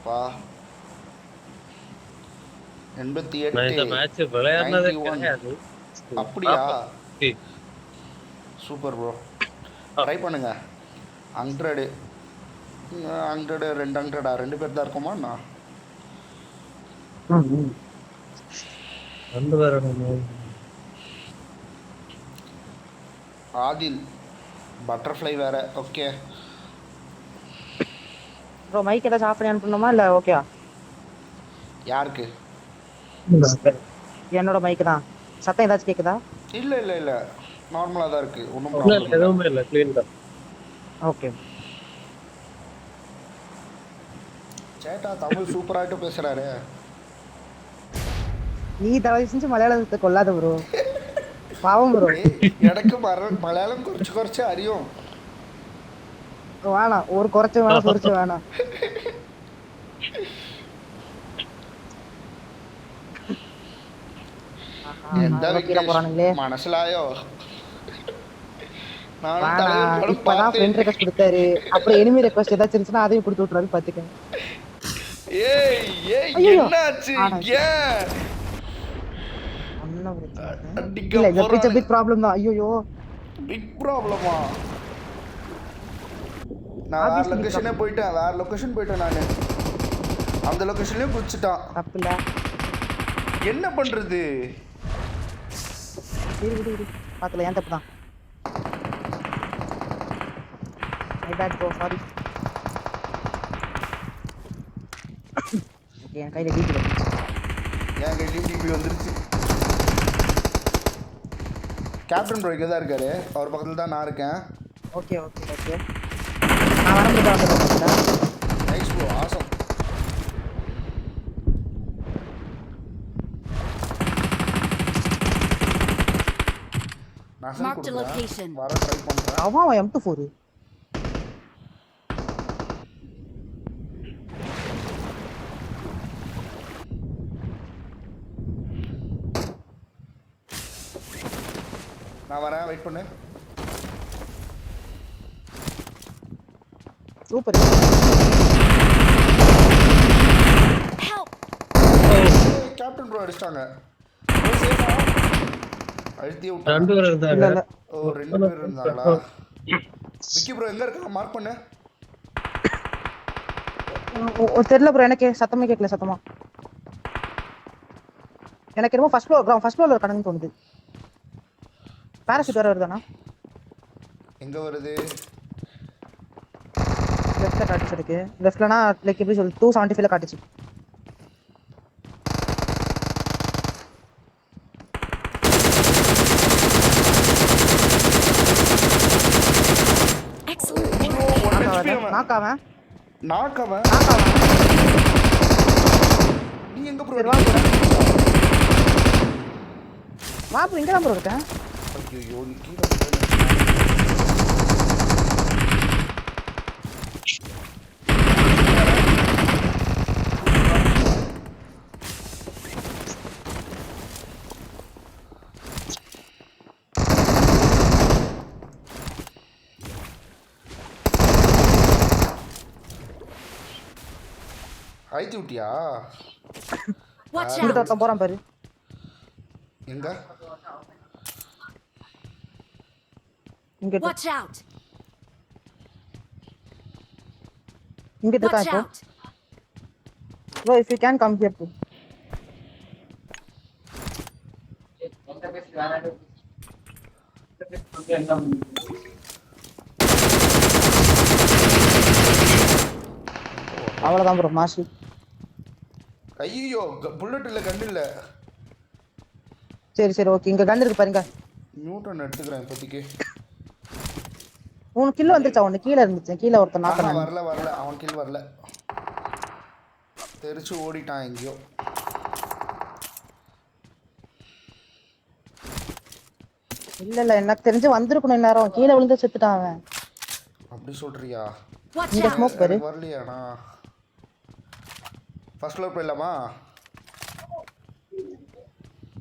பா 88 நான் இந்த மேட்ச் விளையாடுனதே 91 கிடையாது. அப்படியா? ஏய், சூப்பர் ப்ரோ. ஆ, ட்ரை பண்ணுங்க. 100 100 200 ரெண்டு பேர் தான் இருக்கோமா நான்? வந்து வரணும். ஆதில் பட்டர்ஃப்ளை வேற. ஓகே ப்ரோ மைக் ஏதாச்சும் ஆஃப் பண்ணி அனுப்பணுமா இல்ல ஓகேவா? யாருக்கு? என்னோட மைக் தான். சத்தம் ஏதாச்சும் கேக்குதா? இல்லை இல்லை இல்லை, நார்மலாக தான் இருக்குது, ஒன்றும் இல்ல, ப்ராப்ளம் இல்லை. எதுவுமே இல்லை, கிளீன் தான். ஓகே. சேட்டா தமிழ் சூப்பராகிட்டு பேசுகிறாரு. நீ தயவு செஞ்சு மலையாளத்தை கொள்ளாத ப்ரோ, பாவம் ப்ரோ. எனக்கு மலையாளம் குறைச்சு குறைச்சு அறியும். வேணாம், ஒரு குறைச்சு வேணாம், குறைச்சு வேணாம். போறானுங்களே மனசிலாயோ. இப்பதான் ஃப்ரெண்ட் ரெக்வெஸ்ட் கொடுத்தாரு, அப்புறம் எனிமி ரெக்வெஸ்ட் ஏதாச்சும் இருந்துச்சுன்னா அதையும் கொடுத்து விட்டுறாரு பாத்துக்கங்க. ஏய் ஏய் என்னாச்சு? ஏன் இல்ல இந்த பிக் ப்ராப்ளம் தான். ஐயோ பிக் ப்ராப்ளமா? நான் வேற லொகேஷனே போயிட்டேன், வேற லொகேஷன் போயிட்டேன். நான் அந்த லொகேஷன்லயே குதிச்சிட்டான். தப்பில்ல, என்ன பண்றது? பாக்கல, ஏன் தப்பு தான். My bad bro, sorry. என் கையில டிபி வந்துருச்சு. என் கையில டிபி வந்துருச்சு. கேப்டன் ப்ரோ இங்கே தான் இருக்காரு, அவர் பக்கத்தில் தான் நான் இருக்கேன். ஓகே ஓகே ஓகே, நான் வரேன். Nice bro, awesome. Marked a location. வர ட்ரை பண்றேன். அவன் M24. நான் வரேன், வெயிட் பண்ணு. சூப்பர். கேப்டன் ப்ரோ அடிச்சிட்டாங்க. அழுத்தியே ரெண்டு பேர் இருந்தாங்க. ஓ, ரெண்டு பேர் இருந்தாங்களா? விக்கி ப்ரோ எங்க இருக்காங்க? மார்க் பண்ணு. தெரியல ப்ரோ, எனக்கு சத்தமே கேட்கல. சத்தமா எனக்கு என்னமோ ஃபர்ஸ்ட் ஃப்ளோர்ல இருக்கானுன்னு தோணுது. பாராசூட் வேற வருதானா? எங்க வருது? லெஃப்ட்ல காட்டுச்சு. இருக்கு லெஃப்ட்லனா லைக் எப்படி சொல்லு, 275ல காட்டுச்சு. நாக்காவன் நீ எங்க ப்ரோ? வா ப்ரோ, இங்க தான் ப்ரோ இருக்கேன். ஐயோ நீ கீழ ஆயித்து விட்டியா? இங்க தான் போறான் பாரு. எங்க? இங்க Watch out. இங்க இருக்கா இப்போ. Bro, if you can come here too. அவ்வளவுதான் ப்ரோ, மாசி. ஐயோ புல்லட் இல்ல, கன் இல்ல. சரி சரி ஓகே, இங்க கன் இருக்கு பாருங்க. நியூட்டன் எடுத்துக்கிறேன் இப்போதைக்கு. உனக்கு கில் வந்துருச்சா? ஒன்னு கீழ இருந்துச்சு, கீழ ஒருத்தன் நாக்கறான். வரல அவன் கில் வரல, தெரிச்சு ஓடிட்டான் எங்கயோ. இல்ல எனக்கு தெரிஞ்சு வந்திருக்கணும் நேரம். கீழ விழுந்து செத்துட்டான் அவன். அப்படி சொல்றியா? இங்க ஸ்மோக் பாரு. வரலையாடா. ஃபர்ஸ்ட் ஃப்ளோர் போயிடலாமா?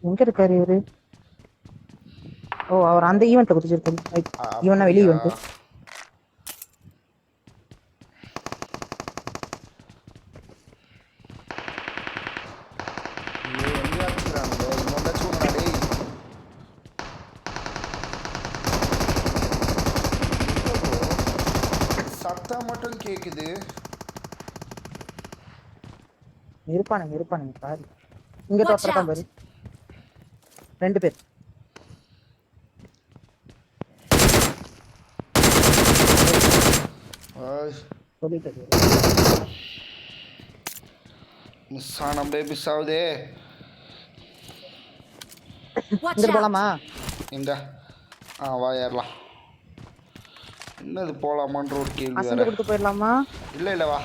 எங்க இருக்காரு இவரு? ஓ, அவர் அந்த ஈவென்ட்ல குதிச்சிருக்காரு. ஈவென்ட்னா வெளிய ஈவென்ட். மட்டும் கேக்குது. இருப்பானுங்க பாரு. இங்க தோட்டத்தான் பாரு. 2 பேர். சொல்லிட்டு மிஸ் ஆன பேபிஸ் ஆகுதே. இங்க போலாமா? எங்க வா ஏறலாம். என்னது போலாமான்ற ஒரு கேள்வி அசங்க வேற. கொடுத்து போயிடலாமா? இல்லை வா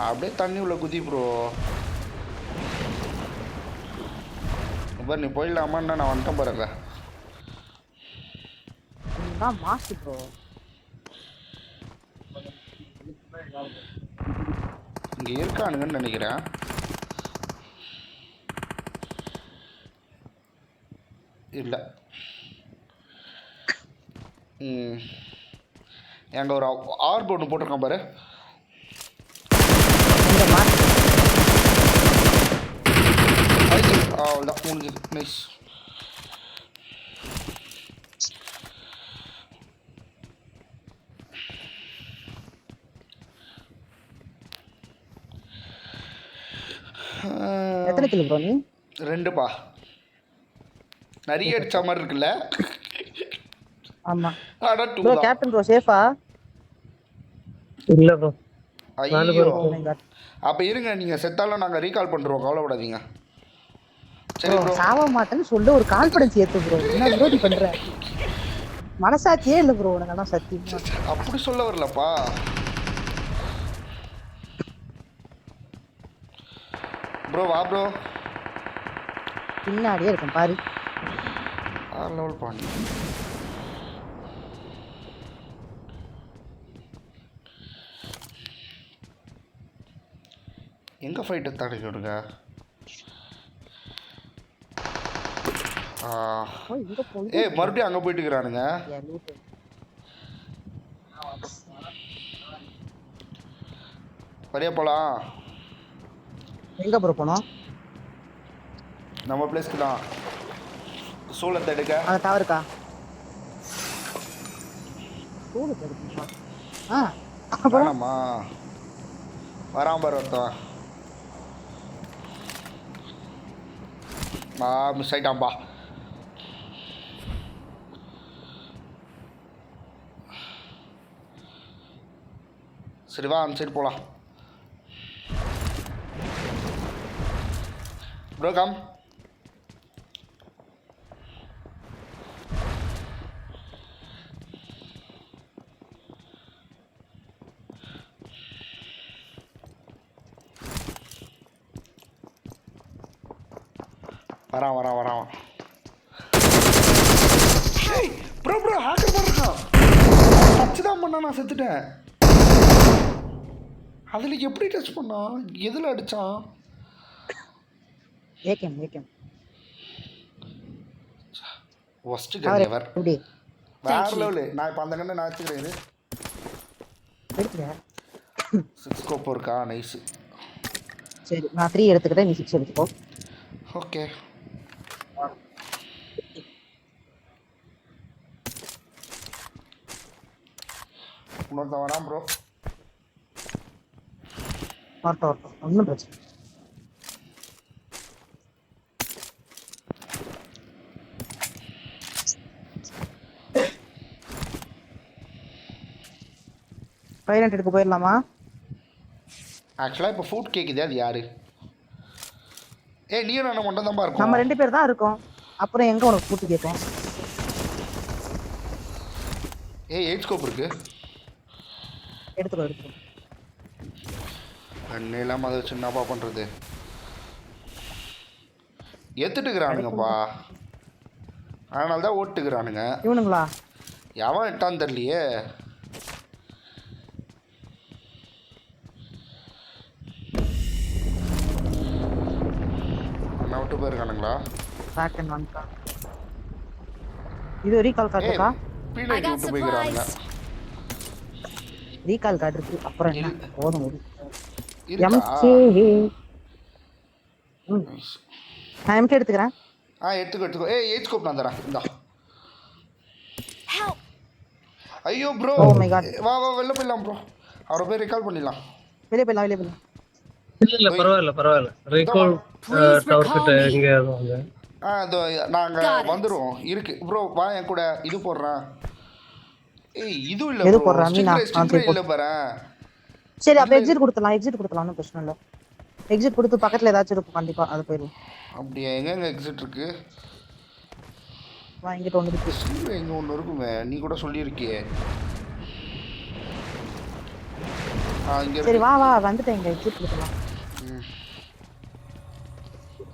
அப்படியே தண்ணி உள்ள குதி ப்ரோ. இப்போ நீ போயிடலாமான்னு நான் வந்துட்டேன் பாருங்க. மாசு ப்ரோ. இங்க இருக்கானுங்கன்னு நினைக்கிறேன். இல்லை எங்க ஒரு ஆர்ப் ஒன்று போட்டிருக்கான் பாரு. அவ்வளோதான் முடிஞ்சது. நைஸ். எத்தனை கிலோ ப்ரோ நீ? 2பா. நிறைய அடிச்ச மாதிரி இருக்குல்ல. ஆமா அட 2 ப்ரோ. தான். கேப்டன் ப்ரோ சேஃபா? இல்ல ப்ரோ. ஐயோ அப்ப இருங்க, நீங்க செத்தாலும் நாங்க ரீகால் பண்றோம், கவலைப்படாதீங்க. சரி ப்ரோ. சாவ மாட்டேன்னு சொல்ல ஒரு கான்ஃபிடன்ஸ் ஏத்து ப்ரோ. என்ன ப்ரோ நீ பண்ற? மனசாட்சியே இல்ல ப்ரோ உனக்கு. சத்தியமா அப்படி சொல்ல வரலப்பா. ப்ரோ வா ப்ரோ. பின்னாடியே இருக்கும் பாரு. லெவல் பண்ணி எங்க ஃபைட் தடுக்க விடுங்க. மறுபடியும் அங்க போயிட்டு இருக்கிறானுங்க. வரையா போலாம். எங்க ப்ரோ போனோம்? நம்ம பிளேஸ்க்கு தான். சூளத்தை எடுக்க. அந்த டவருக்கா? சூளத்தை எடுக்கணுமா? வேணாமா? வராம ஒருத்தன் மிஸ் ஆயிட்டான்பா. சரி வா அந்த சைடு போகலாம். Bro come. வரான். ப்ரோ ஹேக்கர் பண்ணிருக்கான். டச் தான் பண்ணா, நான் செத்துட்டேன். அதில் எப்படி டச் பண்ணான்? எதில் அடித்தான்? ஏகேம் ஒஸ்ட் கன் எவர். வேற லெவலு. நான் இப்போ அந்த கண்ணை நான் வச்சுக்கிறேன். 6 ஸ்கோப் இருக்கா? நைஸு. சரி நான் 3 எடுத்துக்கிட்டேன், நீ 6 எடுத்துக்கோ. ஓகே. இன்னொருத்தன் வரான் ப்ரோ. வரட்டும் ஒன்றும் பிரச்சனை. பைலட் எடுக்க போயிடலாமா? ஆக்சுவலாக இப்போ ஃபுட் கேட்குது. அது யாரு? நீயும் நானும் மட்டும் தான் இருக்கும். நம்ம 2 பேர் தான் இருக்கோம். அப்புறம் எங்க உனக்கு ஃபுட் கேட்கும்? 8 ஸ்கோப் இருக்கு. எடுத்துக்கோ. அண்ணே இல்லாமல் அதை வச்சு என்னப்பா பண்ணுறது? எத்துட்டுக்கிறானுங்கப்பா. அதனால தான் ஓட்டுக்கிறானுங்க. இவனுங்களா? எவன் எட்டான்னு தெரியலையே. அண்ணா விட்டு போயிருக்கானுங்களா? பேக்கன் வந்துட்டா. இது ரீகால் கார்டுக்கா? பின்னாடி விட்டு போய்க்கிறானுங்க. ரீகால் கார்டு இருக்கு. அப்புறம் என்ன போதும். நான் எம்கே எடுத்துக்கிறேன். எடுத்துக்கோ. 8 ஸ்கோப் நான் தரேன். இந்தா ஐயோ ப்ரோ Oh my god. வா வா வெளில போயிடலாம் ப்ரோ. அவரை போய் ரெக்கால் பண்ணிடலாம். வெளியே போயிடலாம் வெளியே போயிடலாம். இல்ல பரவாயில்ல ரீகால் Please டவர் recall கிட்ட me. எங்க வாங்க. இதோ நாங்கள் Got it. வந்துடுவோம். இருக்கு ப்ரோ வா என் கூட இது போடுறேன். ஏய் இது இல்லை எது ப்ரோ போடுறா? மீனா? ஸ்டிங்கரே சரி, இல்லை பாரு. சரி அப்போ எக்ஸிட் கொடுத்துலாம் ஒன்றும் பிரச்சனை இல்லை. எக்ஸிட் கொடுத்து பக்கத்தில் ஏதாச்சும் இருக்கும் கண்டிப்பா அது போயிடும். அப்படியா எங்கெங்க எக்ஸிட் இருக்கு? வா இங்கிட்ட ஒன்று இருக்கு. ஸ்டிங்கரே எங்கே ஒன்று இருக்குமே நீ கூட சொல்லியிருக்கியே. இங்கே சரி இருக்கு. வா வா வந்துட்டேன் இங்க எக்ஸிட் கொடுத்துலாம்.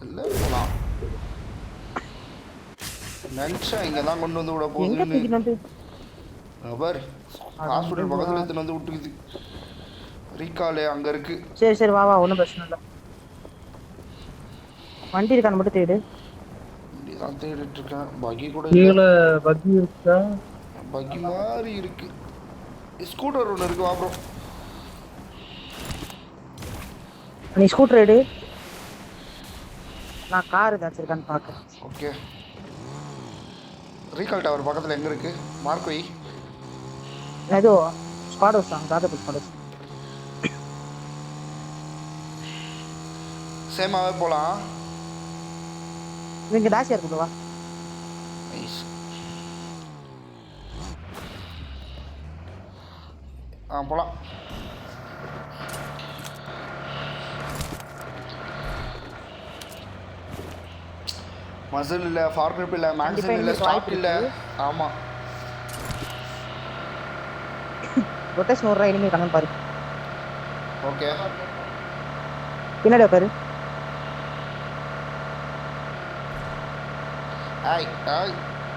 இல்லை போகலாம் நினச்சா இங்கே தான் கொண்டு வந்து விட எங்க போகுதுன்னு. தூக்கிட்டு வந்து பாரு ஹாஸ்பிட்டல் பக்கத்தில் எடுத்துன்னு வந்து விட்டுக்குது. ரீகாலே அங்கே இருக்கு. சரி வா ஒன்றும் பிரச்சனை இல்லை. வண்டி இருக்கான்னு மட்டும் தேடு. இப்படிதான் தேடிட்டு இருக்கேன். பகி கூட கீழ இல்லை. பக்கி இருக்கா? பகி மாதிரி இருக்கு. ஸ்கூட்டர் ஒன்று இருக்கு வா ப்ரோ. நீ ஸ்கூட்டர் எடு, நான் கார் ஏதாச்சும் இருக்கான்னு பார்க்குறேன். ஓகே ரீகால் டவர் பக்கத்தில் எங்கே இருக்கு? மார்க் வை. ஏதோ ஸ்குவாட் ஹவுஸ் தான், தாதபுல் ஸ்குவாட் ஹவுஸ். சேமாவே போகலாம். இவங்க டாஷியா இருக்குது வா. நைஸ். போகலாம். மசில் இல்லை, ஃபார்க்ரிப் இல்லை, மேக்ஸின் இல்லை, ஸ்டாக் இல்லை. ஆமாம் ரொட்டேஷன் ஒரு இனிமே கண்ணன் பாரு. ஓகே பின்னாடி உட்காரு. ஆய்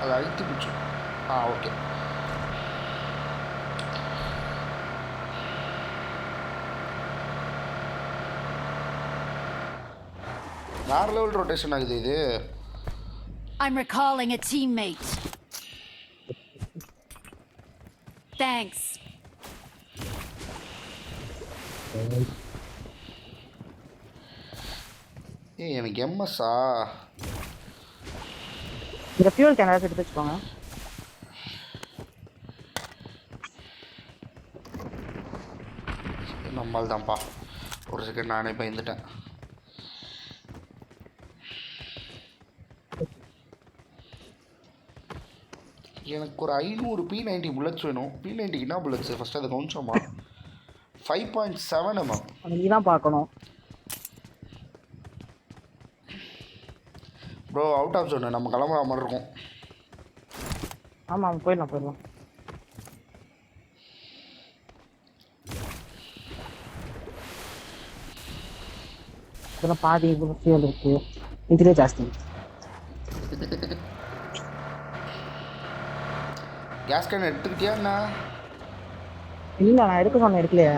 அதை அழுத்தி பிடிச்சி. ஓகே வேறு லெவல் ரொட்டேஷன் ஆகுது இது. I'm recalling a teammate. Thanks. எனக்கு எம்எஸ்ஸா? இந்த ஃபியூல் கேன் ஏதாச்சும் எடுத்து வச்சுக்கோங்க. நம்மால் தான்ப்பா. ஒரு செகண்ட் நானே பயந்துட்டேன். எனக்கு ஒரு 500 P90 புல்லட்ஸ் வேணும். P90 என்ன புல்லட்ஸ் ஃபஸ்ட்டு அதை கவுன்சோமா? 5.7 mm. நீ தான் பார்க்கணும். ப்ரோ அவுட் ஆஃப் ஜோனு நம்ம கிளம்புற மாதிரி இருக்கும். ஆமாம் போயிடலாம். இதெல்லாம் பாதி ஃபியூல் இருக்கு, இதுலேயே ஜாஸ்தி. கேஸ் கேன் எடுத்துக்கிட்டியா என்ன? இல்லை நான் எடுக்க சொன்னேன், எடுக்கலையா?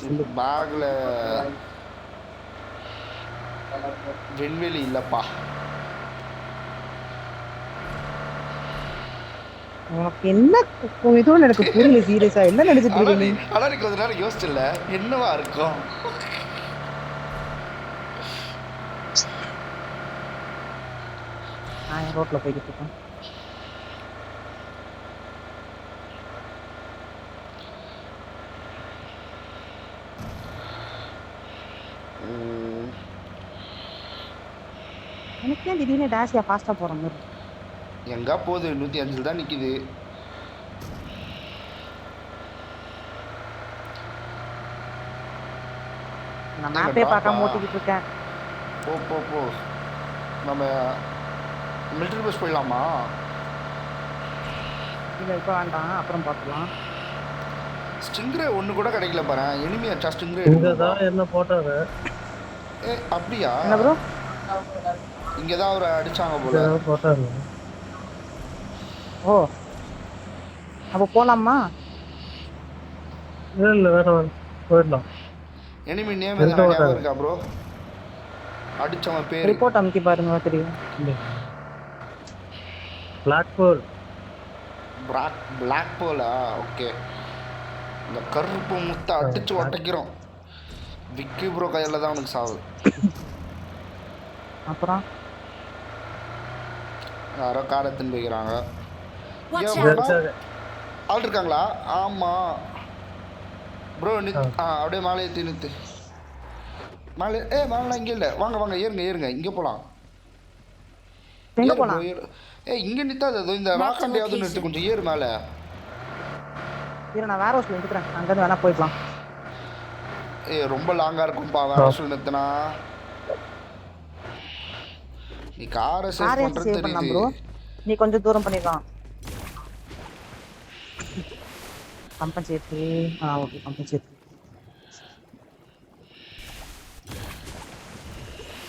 சொல்லு. பேக்கில் விண்வெளி இல்லைப்பா. உனக்கு என்ன இதுவும் எனக்கு புரியல சீரியஸா என்ன நினைச்சிட்டு இருக்க நீ? ஆனால் எனக்கு கொஞ்ச நேரம் யோசிச்சில்ல என்னவா இருக்கும். நான் என் ரோட்ல போய்கிட்டு இருக்கேன். எனக்கு ஏன் திடீர்னு டேஷியா ஃபாஸ்டா போற மாதிரி? எங்கே போகுது? 105 தான் நிற்கிது. நான் மேப்பே பார்க்காம ஓட்டிக்கிட்டு இருக்கேன். போ நம்ம மிலிட்டரி பஸ் போயிடலாமா? இல்லை இப்போ வேண்டாம், அப்புறம் பார்க்கலாம். ஸ்டிங்ரே ஒன்று கூட கிடைக்கல பாரு. எனிமி அச்சா ஸ்டிங்ரே இங்க தான் என்ன போட்டாங்க. அப்படியா? என்ன ப்ரோ? இங்கே தான் அவரை அடிச்சாங்க போல. போட்டாங்க. ஓ அப்போ போலாமா? இல்ல வேற போயிடலாம். எனிமி நேம் எதுவும் ஞாபகம் இருக்கா ப்ரோ? அடிச்சவன் பேர் ரிப்போர்ட் அமுக்கி பாருங்க தெரியும். பிளாக் போலா? ஓகே இந்த கருப்பு முத்தை அடிச்சு உடைக்கிறோம். விக்கி ப்ரோ கையில் தான் அவனுக்கு சாவு. அப்புறம் யாரோ காரை எடுத்துன்னு போய்க்கிறாங்க. Watch ஏன் out. bro? ஆள் இருக்காங்களா? ஆமாம் ப்ரோ அப்படியே மேலே ஏற்றி நிறுத்து. மேலே மேலே இங்கே இல்லை. வாங்க வாங்க ஏறுங்க இங்கே போகலாம். எங்க ஏறு ப்ரோ போலாம்? ஏறு. இங்கே நிற்காது. அது இந்த ராக்காண்டையாவது நிறுத்து. கொஞ்சம் ஏறு மேலே. இரு நான் வேற ஹவுஸ்ல இருக்கிறேன். அங்கேருந்து வேணா போய்க்கலாம். ரொம்ப லாங்காக இருக்கும்ப்பா வேற ஹவுஸில் நிறுத்தினா. நீ காரை சேவ் காரை பண்ணுறது சேவ் பண்ணலாம் தெரியுது. ப்ரோ. நீ கொஞ்சம் தூரம் பண்ணிடலாம். கம்பன்சேட். Okay compensate.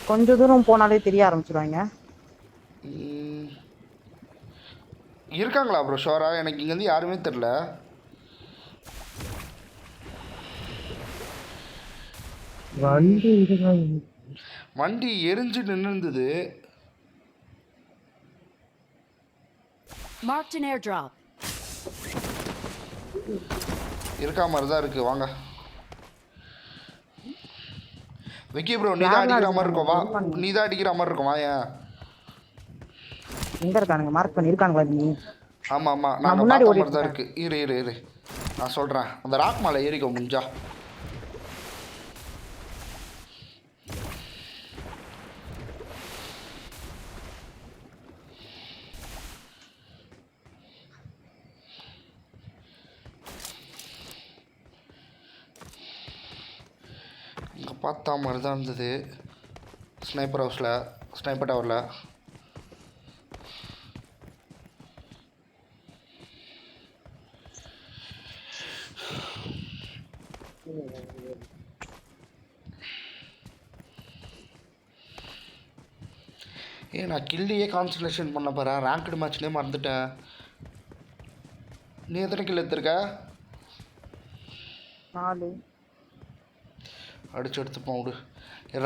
கொஞ்ச தூரம் போனாலே தெரிய ஆரம்பிச்சிருவாங்க. இருக்காங்களா ப்ரோ ஷோரா? எனக்கு இங்கேருந்து யாருமே தெரில. வண்டி எரிஞ்சு நின்று இருந்தது. Marked an airdrop. இருக்கா மாதிரி தான் இருக்கு. வாங்க விக்கி ப்ரோ. நீ தான் அடிக்கிற மாதிரி இருக்கும். வா நீ தான் அடிக்கிற மாதிரி இருக்கும். வாயா. எங்க இருக்கானுங்க? மார்க் பண்ணி இருக்காங்களா நீ? ஆமாம் ஆமாம் நான் நாங்கள் முன்னாடி பார்த்த மாதிரி ஓடிட்டு தான் இருக்குது. இரு நான் சொல்கிறேன். அந்த ராக் மேலே ஏறிக்கோ முடிஞ்சா. இங்கே பார்த்தா மாதிரி தான் இருந்தது. ஸ்னைப்பர் ஹவுஸில், ஸ்னைப்பர் டவரில். நான் கில்லையே கான்சன்ட்ரேஷன் பண்ண போகிறேன். ரேங்க்டு மேட்ச்னே மறந்துட்டேன். நீ எத்தனை கில் எடுத்திருக்க? 4. அடிச்சு எடுத்து போடு.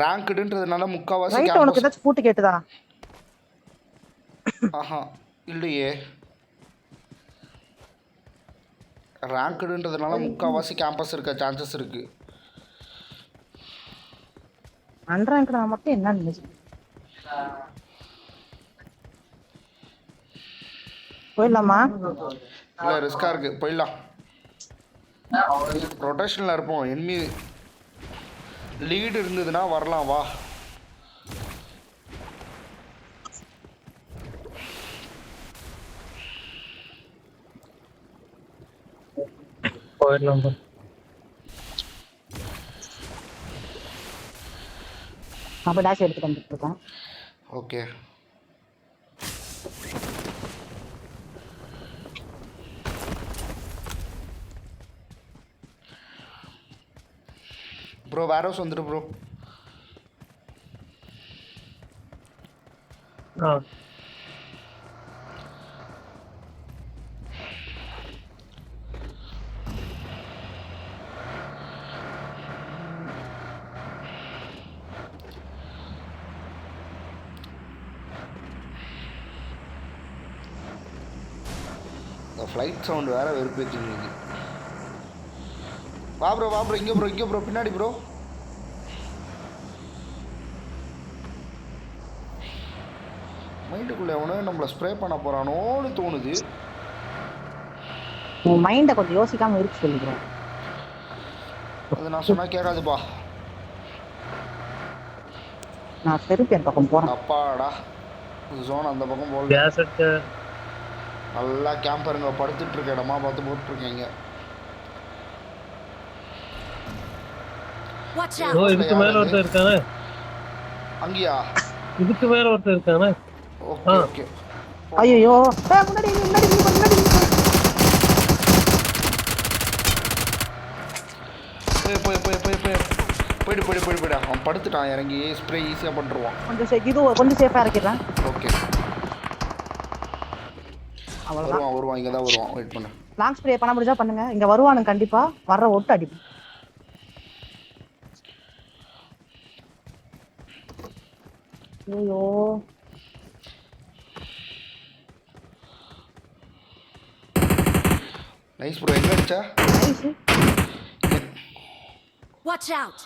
ரேங்க்டுன்றதுனால முக்கால்வாசி ரைட். உனக்கு ஏதாச்சும் பூட்டு கேட்டுதா? ஆஹா இல்லையே. ரேங்க்டுன்றதுனால முக்கால்வாசி கேம்பஸ் இருக்க சான்சஸ் இருக்குது. அன்ரேங்க்டா மட்டும் என்ன நினைச்சு போயிடலாமா? இல்லை ரிஸ்காக இருக்குது. போயிடலாம். ரொட்டேஷனில் இருப்போம். என்மி லீடு இருந்ததுன்னா வரலாம். வா போயிடலாம். அப்போ டேஷ் எடுத்துட்டு வந்துட்டு இருக்கோம். Okay bro. வேற ஹவுஸ் வந்துட்டு ப்ரோ. ஃப்ளைட் சவுண்டு வேறு வெறுப்பேற்றிங்க. வா ப்ரோ இங்கே ப்ரோ பின்னாடி ப்ரோ. மைண்டுக்குள்ளே எவனோ நம்மளை ஸ்ப்ரே பண்ண போகிறானோன்னு தோணுது. உன் மைண்டை கொஞ்சம் யோசிக்காமல் இருக்கு சொல்லிக்கிறேன். அது நான் சொன்னால் கேட்காதுப்பா. நான் செருப்பியன் பக்கம் போகிறேன். அப்பாடா ஜோன் அந்த பக்கம் போகல. நல்லா கேம்பருங்க படுத்துட்டு இருக்க இடமா பார்த்து போட்டுருக்கீங்க. இதுக்கு மேல ஒருத்தர் இருக்கானே. அங்கேயா? இதுக்கு மேல ஒருத்தர் இருக்கானே. Okay okay. ஐயோ முன்னாடி போயிடு. அவன் படுத்துட்டான். இறங்கி ஸ்ப்ரே ஈஸியாக பண்ணுறான். கொஞ்சம் சேஃபாக இருக்கிறேன். ஓகே வருவான் இங்கே தான் வருவான். வெயிட் பண்ணு. லாங் ஸ்ப்ரே பண்ண முடிஞ்சா பண்ணுங்க. இங்க வருவானுங்க கண்டிப்பா. வர்ற ஒட்டு அடிப்போம். ஐயோ நைஸ் ப்ரோ. எங்க அடிச்சா? நைஸ். Watch out.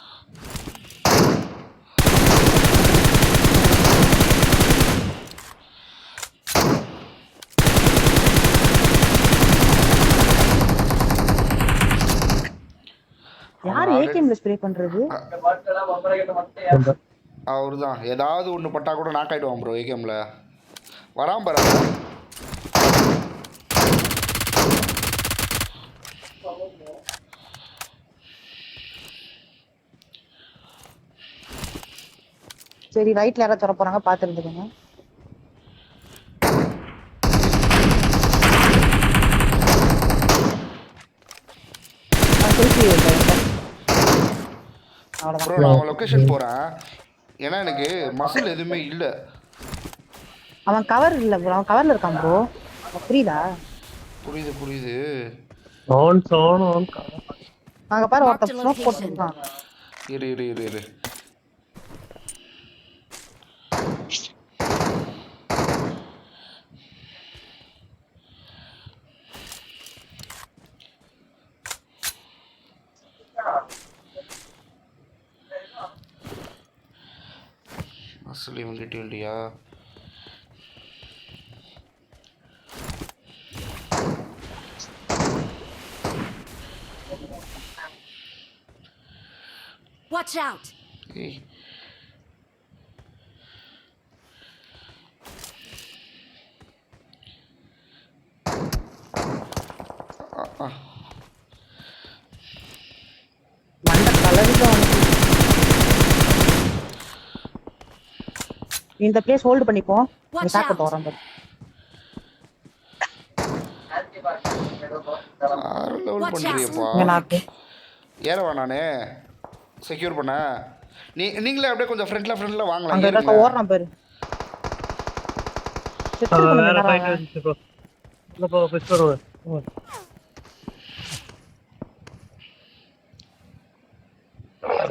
ஏகேம்ல ஸ்ப்ரே பண்றது? அவரு தான் ஏதாவது ஒன்று பட்டா கூட நாக் ஆகிடுவான் ப்ரோ ஏகேமில் வராம பாரு சரி ரைட்ல யாராவது தர போறாங்க பாத்து இருந்துக்கங்க. ப்ரோ நான் அவன் லொக்கேஷன் போகிறேன் ஏன்னா எனக்கு மசில் எதுவுமே இல்லை. அவன் கவர் இல்ல ப்ரோ, அவன் கவர்ல இருக்கான் ப்ரோ. புரியுதா? புரியுது புரியுது. அங்க பாரு ஒருத்தன் ஸ்மோக் போட்டுருக்கான். இரு இரு இரு இரு மசில் இவங்கிட்ட இல்லையா? Watch out! ஏய் மண்ட கலருதான். இந்த பிளேஸ் ஹோல்ட் பண்ணிப்போம். நீ தாக்க போறோம் பாரு. ஆறு லெவல் பண்றியப்பா. ஏறவா நானே செக்யூர் பண்ண. நீங்களே அப்படியே கொஞ்சம் ஃப்ரண்ட்ல வாங்கலாம். அங்க இருக்க ஓடுறான் பாரு. வேற ஃபைட் வந்துச்சு ப்ரோ. உள்ள போ புஷ் பண்ணுங்க.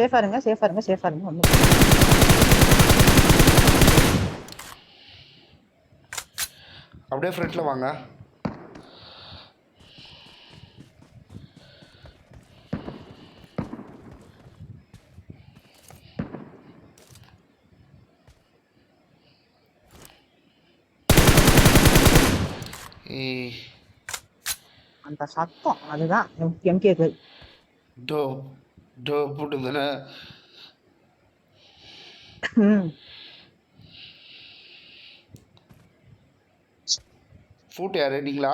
சேஃபா இருங்க வந்து. அப்படியே ஃப்ரண்ட்ல வாங்க. அந்த சத்தம் அதுதான் எம்கேக்கு. டோ டோ போட்டுதானே. ஃபூட் யாரு நீங்களா?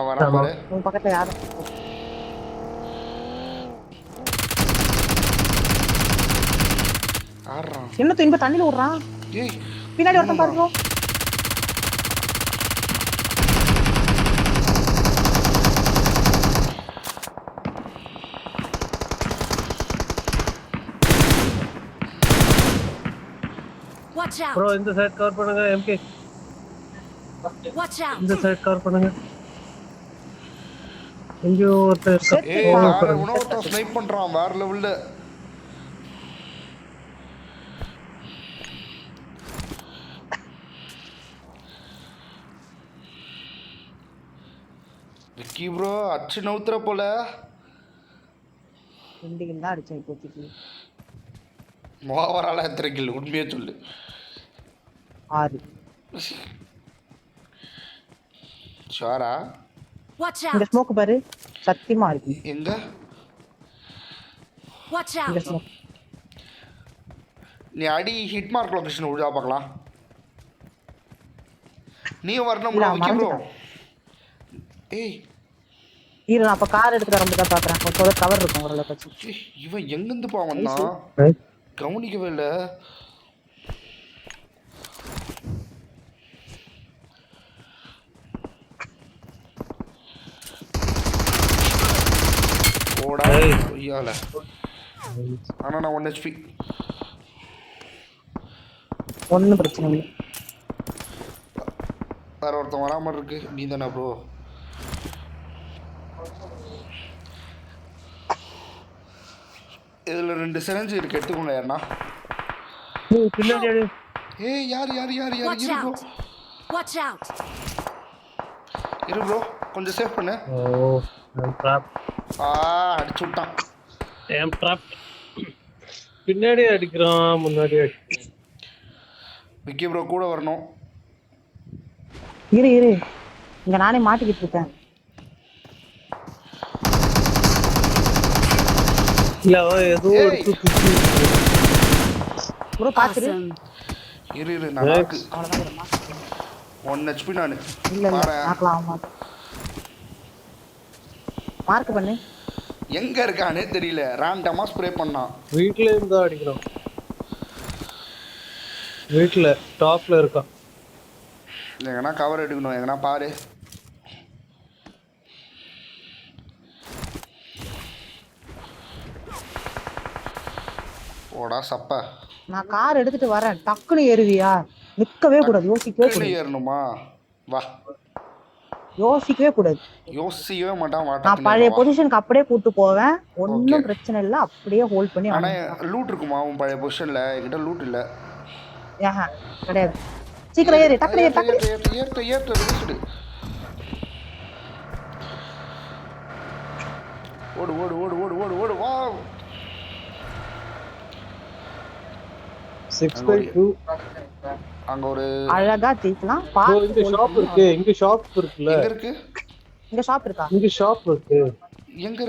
வரா பாரு. உன் பக்கத்துல யாரு? ஆடுறான். என்ன துன்ப தண்ணில விடுறான். ஏய் பின்னாடி ஒருத்தன் பாருங்க. Watch out! ப்ரோ இந்த சைடு கவர் பண்ணுங்க எம்கே. Watch out! இந்த சைடு கவர் பண்ணுங்க. எங்கயோ ஒருத்தர் ஏய் வேற உணவத்த ஸ்னைப் பண்றான் வேற லெவல்ல. விக்கி ப்ரோ அச்சு நவுத்துற போல. ரெண்டுகள் தான் அடிச்சேன் இப்போதைக்கு. ஓவராலா எத்தனை கில் உண்மையே சொல்லு? 6. ஷாரா? Watch இந்த out! ஸ்மோக் பாரு சத்தியமா இருக்கு. எங்க? Watch இந்த out! ஸ்மோக் நீ அடி ஹிட் மார்க் லொகேஷன் உள்ள பார்க்கலாம். நீ வரணும் இல்ல, ப்ரோ விக்கி ப்ரோ. மறந்துட்டேன். ஏய் இரு நான் அப்ப கார் எடுத்து வரம்பு தான் பாக்குறேன். கொஞ்சம் கவர் இருக்கும் ஓரளவுக்கு வச்சு. ஏய், இவன் எங்கிருந்து பா வந்தான்? கவனிக்கவே இல்லை. ஓடா ஐயால. ஆனா நான் 1 HP. ஒன்னும் பிரச்சனை இல்லை. வேற ஒருத்தன் வராம இருக்கு. நீ தானே ப்ரோ? இதுல 2 சிரஞ்சு இருக்கு, எடுத்துக்கோங்க யாருன்னா. பின்னாடி ஏய் யார் யார் யார் யார் Watch இரு ப்ரோ. out! Watch out! இரு ப்ரோ கொஞ்சம் சேவ் பண்ணு. ஓ ட்ராப். அடிச்சு விட்டான். ஏம் ட்ராப். பின்னாடி அடிக்கிறான் முன்னாடி அடிக்கிறான். விக்கி ப்ரோ கூட வரணும். இரு இங்க நானே மாட்டிக்கிட்டு இருக்கேன். இல்ல அவன் ஏதோ ஏய். எடுத்து குத்தி ப்ரோ பாத்துரு. Awesome. இரு நான் நாக்கு அவ்வளவுதான் bro, mark. 1 HP நான் இல்ல பாரு நாக்கலாம் ஆக மாட்டேன். மார்க் பண்ணு. எங்க இருக்கானே தெரியல. ரேண்டமா ஸ்ப்ரே பண்ணான். வீட்ல இருந்தா அடிக்கிறான். வீட்ல டாப்ல இருக்கான். எங்கன்னா கவர் எடுக்கணும். எங்கன்னா பாரு. ஓடா சப்ப. நான் கார் எடுத்துட்டு வரேன். டக்குன்னு ஏறுவியா? நிக்கவே கூடாது, யோசிக்கவே கீழே கூடாது. ஏறணுமா? வா. யோசிக்கவே கூடாது. யோசிக்கவே மாட்டான். நான் வாட்டா பழைய பொசிஷனுக்கு அப்படியே கூட்டு போவேன். Okay. ஒன்னும் பிரச்சனை இல்ல, அப்படியே ஹோல்ட் பண்ணி ஆனா வாங்க. லூட் இருக்குமா உன் பழைய பொசிஷன்ல? என்கிட்ட லூட் இல்ல. ஏஹா கிடையாது. சீக்கிரம் ஏறு, டக்குனு ஏறு, டக்குனு. ஏற்று ரிவர்ஸ்டு. ஓடு ஓடு ஓடு ஓடு ஓடு ஓடு வா. 6x2. அங்க ஒரு அழகா ஜெயிக்கலாம். ப்ரோ பார்த்து இங்க hold ஷாப் பண்ணி இருக்கு. இங்க ஷாப் இருக்குல்ல. எங்க இருக்கு? இங்க ஷாப் இருக்கா? இங்க ஷாப் இருக்கு. எங்க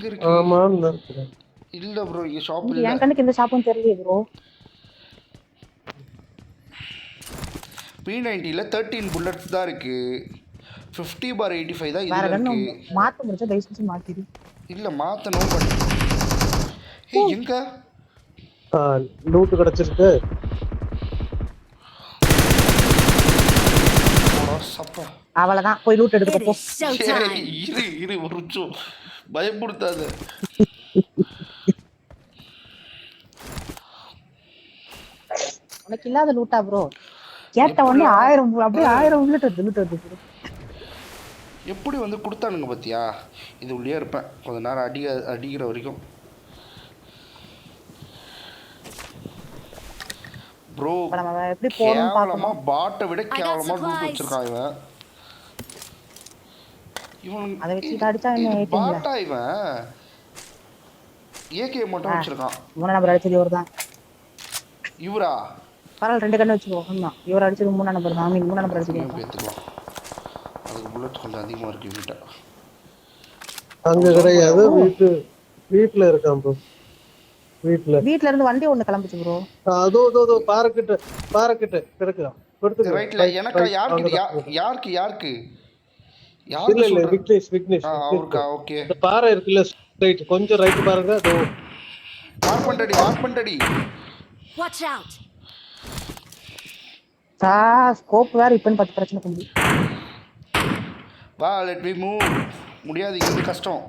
இருக்கு? ஆமா நினைக்கிறேன். இல்ல ப்ரோ, இங்க ஷாப் இங்க இல்ல. என் கண்ணுக்கு இந்த ஷாப்பும் தெரியல ப்ரோ. P90ல 13 புல்லட்ஸ் தான் இருக்கு. 50/85 தான் வேற இதுல கண்ணு இருக்கு. மாத்த முடிச்சா தயவு செஞ்சு மாத்திடு. இல்ல மாத்தணும். பட் ஏய் எங்க? லூட் கிடைச்சிருக்கு. ஓடா சப்பா. அவ்வளவுதான், போய் லூட் எடுத்து It போ. is showtime. இரு ஒரு நிமிஷம். பயப்படுத்தாத. உனக்கு இல்லாத லூட்டா ப்ரோ? கேட்ட உடனே 1000 அப்படியே 1000 லூட் வருது. எப்படி வந்து கொடுத்தானுங்க பாத்தியா? இது உள்ளே இருப்பேன் கொஞ்ச நேரம் அடிக்கிற வரைக்கும். ப்ரோ இப்ப நம்ம எப்படி போறோம்னு கேவலமா பாக்கணும். பாட்டை விட I got கேவலமா லூட் supplies. வச்சிருக்கான் இவன். இவன் அதை வச்சு அடிச்சா என்ன இது ஏடிஎம்ல? பாட்டா இவன்? ஏகே மட்டும் வச்சிருக்கான். 3 நம்பர் அடிச்சது இவர்தான். இவரா? பரவாயில்ல, 2 கண்ணு வச்சுக்கோ. ஆமா, இவர் அடிச்சது 3 நம்பர் தான். 3 நம்பர் அடிச்சது. ஏத்துக்கலாம். அதுக்கு புல்லட் கொஞ்சம் அதிகமா இருக்கு வீட்டை. அங்க கிடையாது. வீட்ல இருக்கான் ப்ரோ. வீட்ல இருந்து வண்டி ஒண்ணு கிளம்பிச்சு ப்ரோ. அதோ பாரக்கிட்ட கிடக்குறான். கொடுத்து ரைட்ல எனக்கு யாருக்கு இல்ல இல்ல விக்னேஷ். அவருக்கா? ஓகே. இந்த பாறை இருக்குல்ல, ரைட் கொஞ்சம் ரைட் பாருங்க. அதோ மார்க் பண்ணடி. Watch out. ஸ்கோப் வேற இப்பன்னு 10 பிரச்சனை பண்ணி. வா லெட் மீ மூவ். முடியாது, இது கஷ்டம்.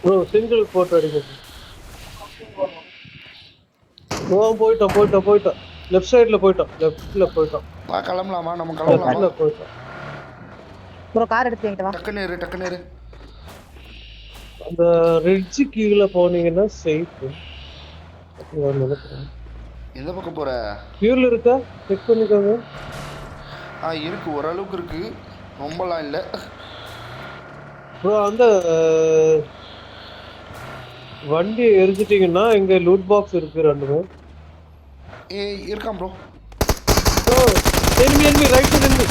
ப்ரோ சிங்கிள் போட்டோ அடிக்குது. போயிட்டோம். லெஃப்ட் சைடுல போயிட்டோம். வா கிளம்பலாமா? நம்ம கிளம்பலாமா? போயிட்டோம். ப்ரோ கார் எடுத்து என்கிட்ட வா. டக்குன்னு இரு. அந்த ரிட்ஜ் கீழ போனீங்கன்னா சேஃப். எந்த பக்கம் போற? ஃபியூல் இருக்கா? செக் பண்ணிக்கோங்க. இருக்கு, ஓரளவுக்கு இருக்கு, ரொம்பலாம் இல்லை. ப்ரோ அந்த வண்டி எரிஞ்சிட்டீங்கன்னா இங்க லூட் பாக்ஸ் இருக்கு 2. இருக்கான் bro. enemy right enemy.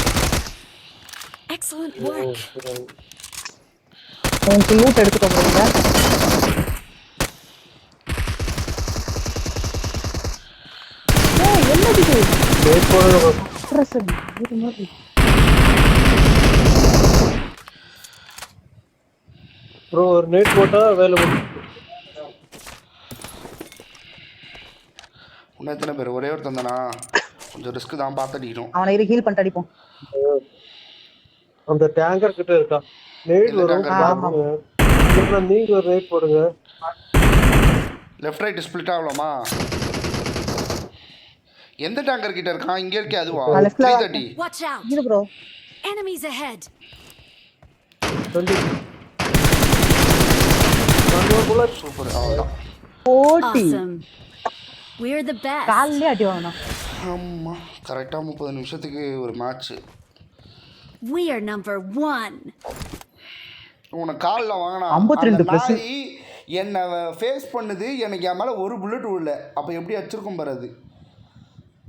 Excellent work. உங்களுக்கு லூட் எடுத்துக்க போறீங்க. என்னது இது? வெயிட் பண்ணுங்க. பிரசன் இது மாதிரி. ப்ரோ ஒரு நெட் போட்டா வேலை முடியும். இன்னும் எத்தனை பேர்? ஒரே ஒரு தந்தனா கொஞ்சம் ரிஸ்க் தான், பார்த்து அடிக்கணும். அவனை இரு ஹீல் பண்ணிட்டு அடிப்போம். அந்த டேங்கர் கிட்ட இருக்கா நெட் வரும். இல்லைன்னா நீங்க ஒரு நெட் போடுங்க. லெஃப்ட் ரைட் ஸ்ப்ளிட் ஆகலாமா? எந்த டேங்கர் கிட்ட இருக்கான்? இங்க இருக்கே அதுவா? 330. Watch out. இது ப்ரோ. Enemies ahead. சூப்பர். அவ்வளோதான். 40. Awesome. We're the best. கால்லே அடி வாங்கணும். ஆமா, கரெக்டாக 30 நிமிஷத்துக்கு ஒரு மேட்ச். We are number 1. உனக்கு காலில் வாங்கினா 52 என்னை ஃபேஸ் பண்ணுது. எனக்கு என் மேலே ஒரு புல்லட் விடல. அப்போ எப்படி அடிச்சிருக்கும் பாரு அது.